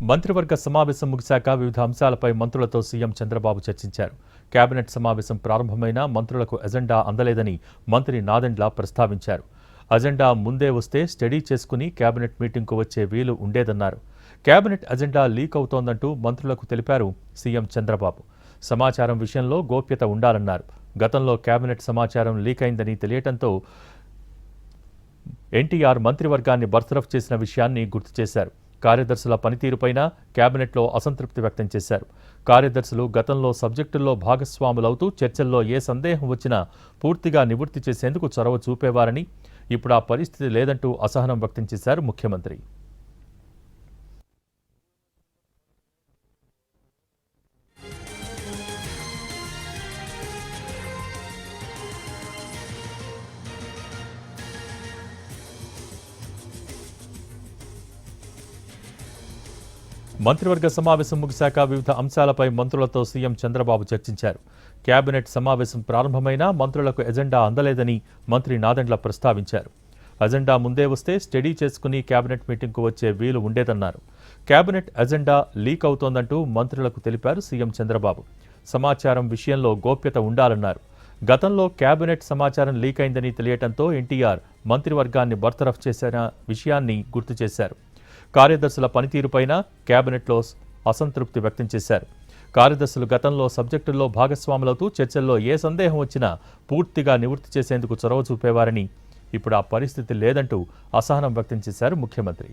మంత్రివర్గ సమావేశం ముగిశాక వివిధ అంశాలపై మంత్రులతో సీఎం చంద్రబాబు చర్చించారు. కేబినెట్ సమావేశం ప్రారంభమైన మంత్రులకు ఎజెండా అందలేదని మంత్రి నాదెండ్ల ప్రస్తావించారు. అజెండా ముందే వస్తే స్టడీ చేసుకుని కేబినెట్ మీటింగ్కు వచ్చే వీలు ఉండేదన్నారు. కేబినెట్ అజెండా లీక్ అవుతోందంటూ మంత్రులకు తెలిపారు సీఎం చంద్రబాబు. సమాచారం విషయంలో గోప్యత ఉండాలన్నారు. గతంలో కేబినెట్ సమాచారం లీక్ అయిందని తెలియటంతో ఎన్టీఆర్ మంత్రివర్గాన్ని బర్తరఫ్ చేసిన విషయాన్ని గుర్తు చేశారు. కార్యదర్శుల పనితీరుపైన కేబినెట్లో అసంతృప్తి వ్యక్తం చేశారు. కార్యదర్శులు గతంలో సబ్జెక్టుల్లో భాగస్వాములవుతూ చర్చల్లో ఏ సందేహం వచ్చినా పూర్తిగా నివృత్తి చేసేందుకు చొరవ చూపేవారని, ఇప్పుడు ఆ పరిస్థితి లేదంటూ అసహనం వ్యక్తం చేశారు ముఖ్యమంత్రి. మంత్రివర్గ సమావేశం ముగిశాక వివిధ అంశాలపై మంత్రులతో సీఎం చంద్రబాబు చర్చించారు. కేబినెట్ సమావేశం ప్రారంభమైనా మంత్రులకు ఎజెండా అందలేదని మంత్రి నాదెండ్ల ప్రస్తావించారు. అజెండా ముందే వస్తే స్టడీ చేసుకుని కేబినెట్ మీటింగ్కు వచ్చే వీలు ఉండేదన్నారు. కేబినెట్ అజెండా లీక్ అవుతోందంటూ మంత్రులకు తెలిపారు సీఎం చంద్రబాబు. సమాచారం విషయంలో గోప్యత ఉండాలన్నారు. గతంలో కేబినెట్ సమాచారం లీక్ అయిందని తెలియటంతో ఎన్టీఆర్ మంత్రివర్గాన్ని బర్తరఫ్ చేసిన విషయాన్ని గుర్తు చేశారు. కార్యదర్శుల పనితీరుపైన కేబినెట్లో అసంతృప్తి వ్యక్తం చేశారు. కార్యదర్శులు గతంలో సబ్జెక్టుల్లో భాగస్వాములవుతూ చర్చల్లో ఏ సందేహం వచ్చినా పూర్తిగా నివృత్తి చేసేందుకు చొరవ చూపేవారని, ఇప్పుడు ఆ పరిస్థితి లేదంటూ అసహనం వ్యక్తం చేశారు ముఖ్యమంత్రి.